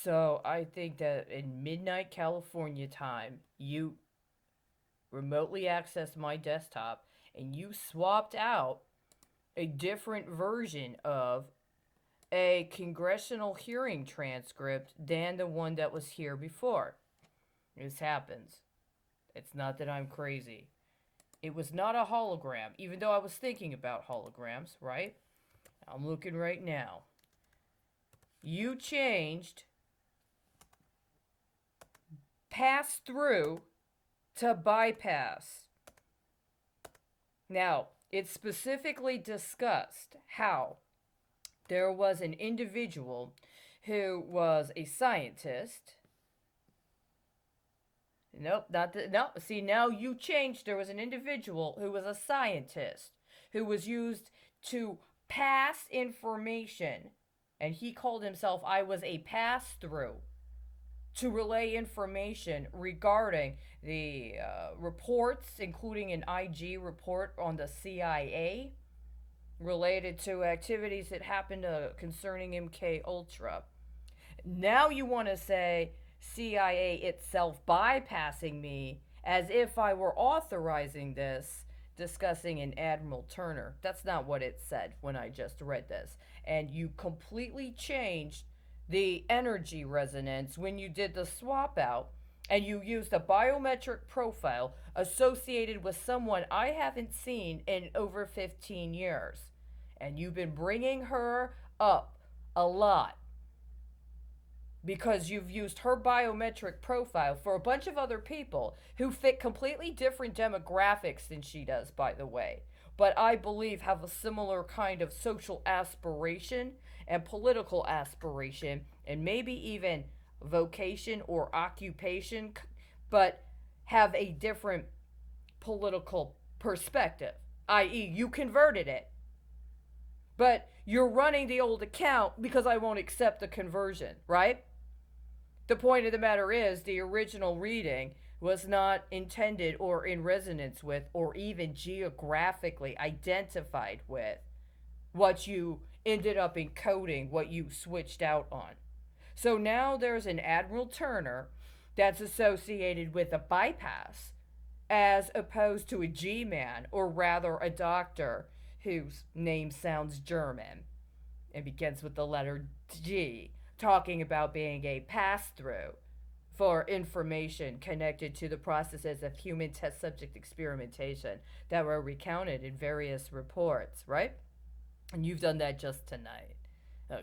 So I think that in midnight California time, you remotely accessed my desktop and you swapped out a different version of a congressional hearing transcript than the one that was here before. This happens. It's not that I'm crazy. It was not a hologram, even though I was thinking about holograms, right? I'm looking right now. You changed pass through to bypass. Now, it specifically discussed how there was an individual who was a scientist. Nope, not the, no. See, now you changed. There was an individual who was a scientist who was used to pass information, and he called himself I was a pass through to relay information regarding the reports, including an IG report on the CIA related to activities that happened concerning MK Ultra. Now you want to say CIA itself bypassing me as if I were authorizing this, discussing an Admiral Turner. That's not what it said when I just read this. And you completely changed the energy resonance when you did the swap out and you used a biometric profile associated with someone I haven't seen in over 15 years. And you've been bringing her up a lot because you've used her biometric profile for a bunch of other people who fit completely different demographics than she does, by the way, but I believe have a similar kind of social aspiration and political aspiration and maybe even vocation or occupation, but have a different political perspective, i.e., you converted it. But you're running the old account because I won't accept the conversion, right? The point of the matter is, the original reading was not intended or in resonance with or even geographically identified with what you ended up encoding, what you switched out on. So now there's an Admiral Turner that's associated with a bypass as opposed to a G man, or rather a doctor whose name sounds German and begins with the letter G, talking about being a pass through for information connected to the processes of human test subject experimentation that were recounted in various reports, right? And you've done that just tonight.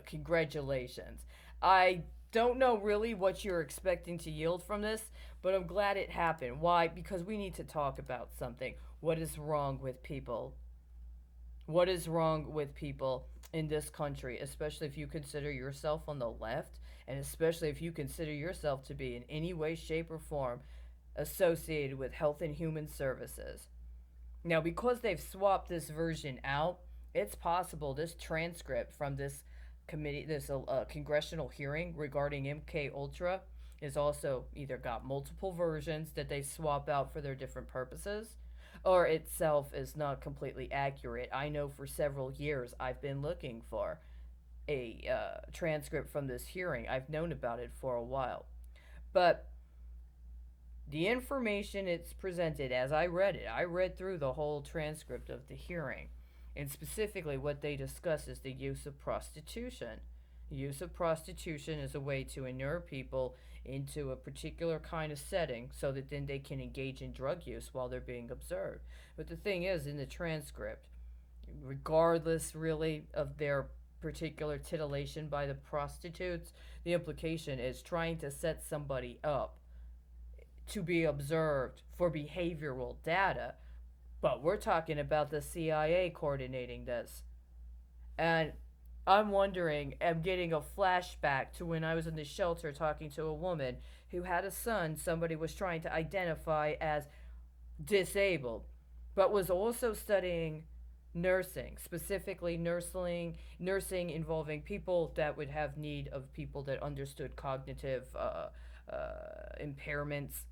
Congratulations. I don't know really what you're expecting to yield from this, but I'm glad it happened. Why? Because we need to talk about something. What is wrong with people? What is wrong with people in this country, especially if you consider yourself on the left, and especially if you consider yourself to be in any way, shape, or form associated with health and human services? Now, because they've swapped this version out, it's possible this transcript from this committee, this congressional hearing regarding MK Ultra, is also either got multiple versions that they swap out for their different purposes, or itself is not completely accurate. I know for several years I've been looking for a transcript from this hearing. I've known about it for a while. But the information it's presented, as I read it, I read through the whole transcript of the hearing. And specifically, what they discuss is the use of prostitution. The use of prostitution is a way to inure people into a particular kind of setting so that then they can engage in drug use while they're being observed. But the thing is, in the transcript, regardless really of their particular titillation by the prostitutes, the implication is trying to set somebody up to be observed for behavioral data. But we're talking about the CIA coordinating this. And I'm wondering, I'm getting a flashback to when I was in the shelter talking to a woman who had a son somebody was trying to identify as disabled, but was also studying nursing, specifically nursing involving people that would have need of people that understood cognitive impairments.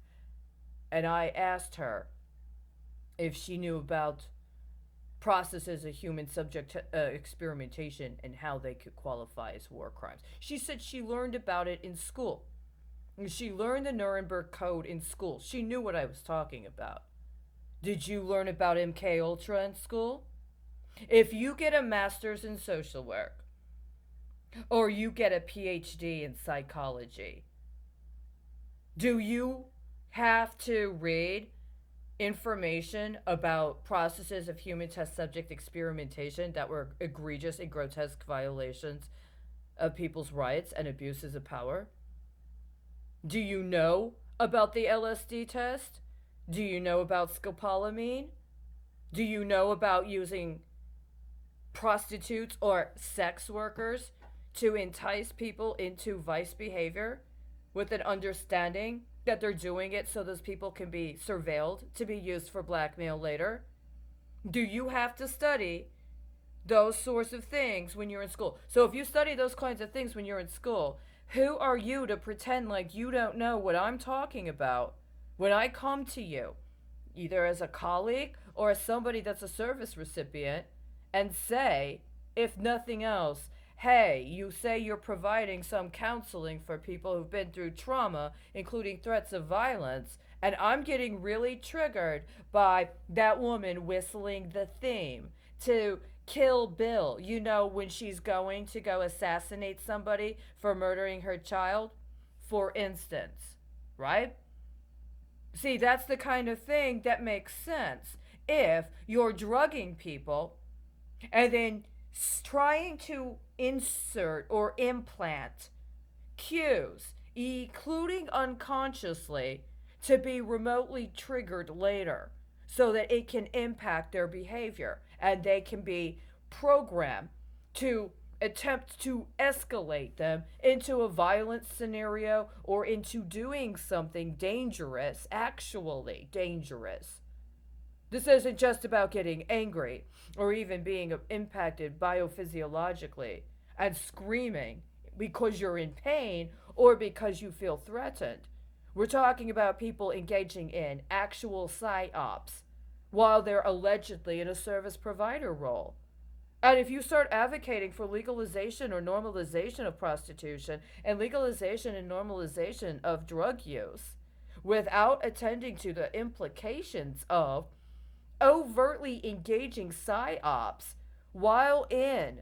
And I asked her if she knew about processes of human subject experimentation and how they could qualify as war crimes. She said she learned about it in school. She learned the Nuremberg Code in school. She knew what I was talking about. Did you learn about MKUltra in school? If you get a master's in social work or you get a PhD in psychology, do you have to read information about processes of human test subject experimentation that were egregious and grotesque violations of people's rights and abuses of power? Do you know about the LSD test? Do you know about scopolamine? Do you know about using prostitutes or sex workers to entice people into vice behavior with an understanding that they're doing it so those people can be surveilled to be used for blackmail later? Do you have to study those sorts of things when you're in school? So if you study those kinds of things when you're in school, who are you to pretend like you don't know what I'm talking about when I come to you, either as a colleague or as somebody that's a service recipient, and say, if nothing else, hey, you say you're providing some counseling for people who've been through trauma, including threats of violence, and I'm getting really triggered by that woman whistling the theme to Kill Bill, you know, when she's going to go assassinate somebody for murdering her child, for instance, right? See, that's the kind of thing that makes sense if you're drugging people and then trying to insert or implant cues, including unconsciously, to be remotely triggered later so that it can impact their behavior and they can be programmed to attempt to escalate them into a violent scenario or into doing something dangerous, actually dangerous. This isn't just about getting angry or even being impacted biophysiologically and screaming because you're in pain or because you feel threatened. We're talking about people engaging in actual psyops while they're allegedly in a service provider role. And if you start advocating for legalization or normalization of prostitution and legalization and normalization of drug use without attending to the implications of overtly engaging psyops while in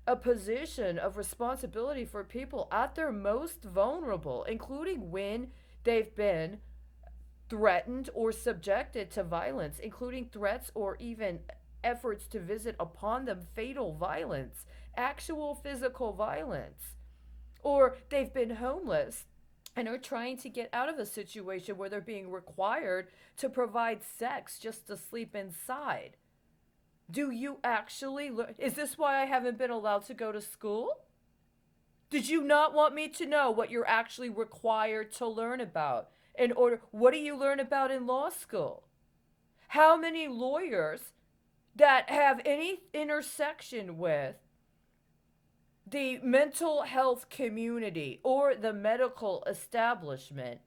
a position of responsibility for people at their most vulnerable, including when they've been threatened or subjected to violence, including threats or even efforts to visit upon them fatal violence, actual physical violence, or they've been homeless and are trying to get out of a situation where they're being required to provide sex just to sleep inside. Do you actually learn? Is this why I haven't been allowed to go to school? Did you not want me to know what you're actually required to learn about? In order, what do you learn about in law school? How many lawyers that have any intersection with the mental health community or the medical establishment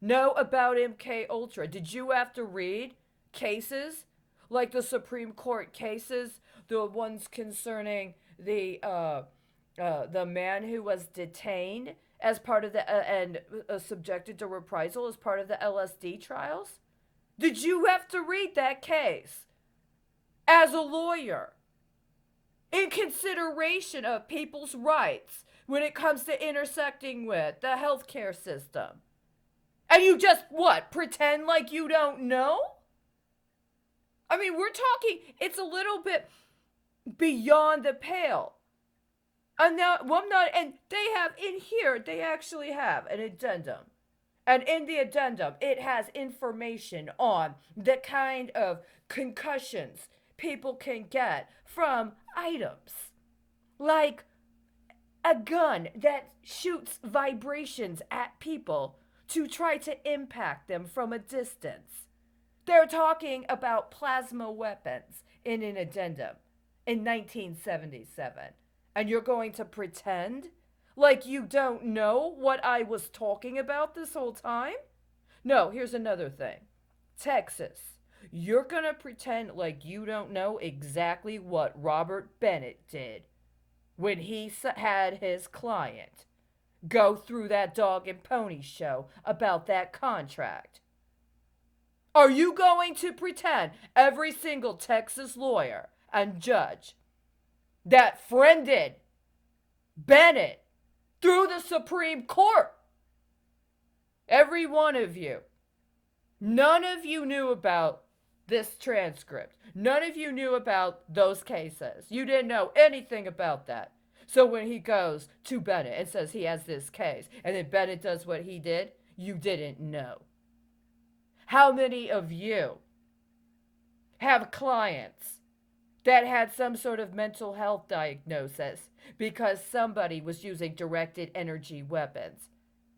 know about MKUltra? Did you have to read cases like the Supreme Court cases, the ones concerning the man who was detained as part of the and subjected to reprisal as part of the LSD trials? Did you have to read that case as a lawyer in consideration of people's rights when it comes to intersecting with the healthcare system? And you just, what, pretend like you don't know? I mean, we're talking, it's a little bit beyond the pale. And now, well, I'm not, and they have in here, they actually have an addendum. And in the addendum, it has information on the kind of concussions people can get from items. Like a gun that shoots vibrations at people to try to impact them from a distance. They're talking about plasma weapons in an addendum in 1977. And you're going to pretend like you don't know what I was talking about this whole time? No, here's another thing. Texas, you're gonna pretend like you don't know exactly what Robert Bennett did when he had his client go through that dog and pony show about that contract. Are you going to pretend every single Texas lawyer and judge that friended Bennett through the Supreme Court, every one of you, none of you knew about this transcript. None of you knew about those cases. You didn't know anything about that. So when he goes to Bennett and says he has this case, and then Bennett does what he did, you didn't know. How many of you have clients that had some sort of mental health diagnosis because somebody was using directed energy weapons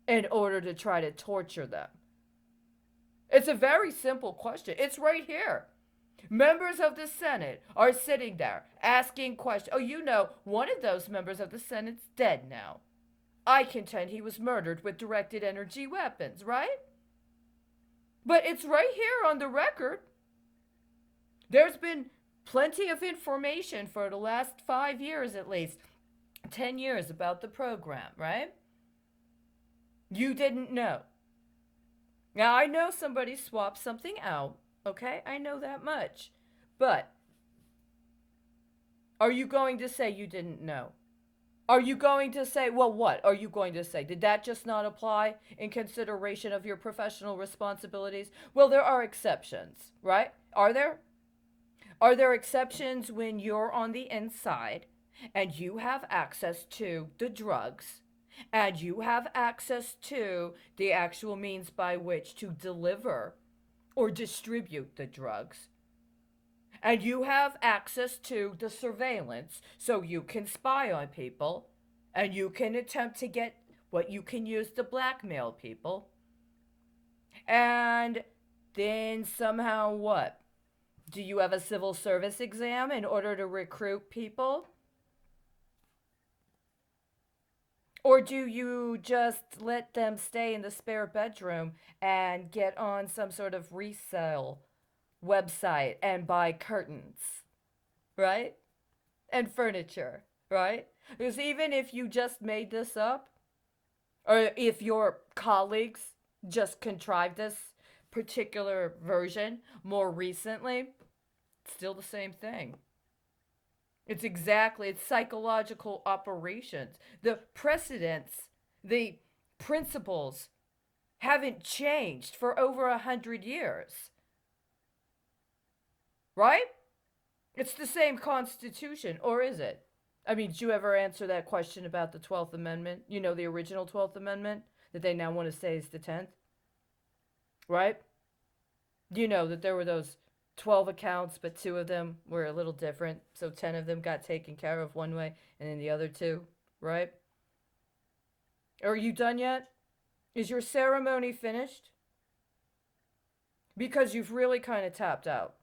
in order to try to torture them? It's a very simple question. It's right here. Members of the Senate are sitting there asking questions. Oh, you know, one of those members of the Senate's dead now. I contend he was murdered with directed energy weapons, right? But it's right here on the record. There's been plenty of information for the last 5 years, at least 10 years, about the program, right? You didn't know. Now, I know somebody swapped something out, okay? I know that much. But are you going to say you didn't know? Are you going to say, well, what are you going to say? Did that just not apply in consideration of your professional responsibilities? Well, there are exceptions, right? Are there? Are there exceptions when you're on the inside and you have access to the drugs and you have access to the actual means by which to deliver or distribute the drugs? And you have access to the surveillance, so you can spy on people, and you can attempt to get what you can use to blackmail people. And then somehow what? Do you have a civil service exam in order to recruit people? Or do you just let them stay in the spare bedroom and get on some sort of resale website and buy curtains, right? And furniture, right? Because even if you just made this up, or if your colleagues just contrived this particular version more recently, it's still the same thing. It's psychological operations. The precedents, the principles haven't changed for over 100 years. Right? It's the same Constitution, or is it? I mean, did you ever answer that question about the 12th Amendment? You know, the original 12th Amendment that they now want to say is the 10th? Right? You know that there were those 12 accounts, but 2 of them were a little different. So 10 of them got taken care of one way, and then the other 2, right? Are you done yet? Is your ceremony finished? Because you've really kind of tapped out.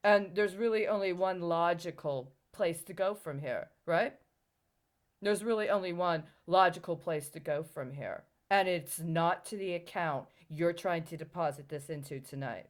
And there's really only one logical place to go from here, right? There's really only one logical place to go from here. And it's not to the account you're trying to deposit this into tonight.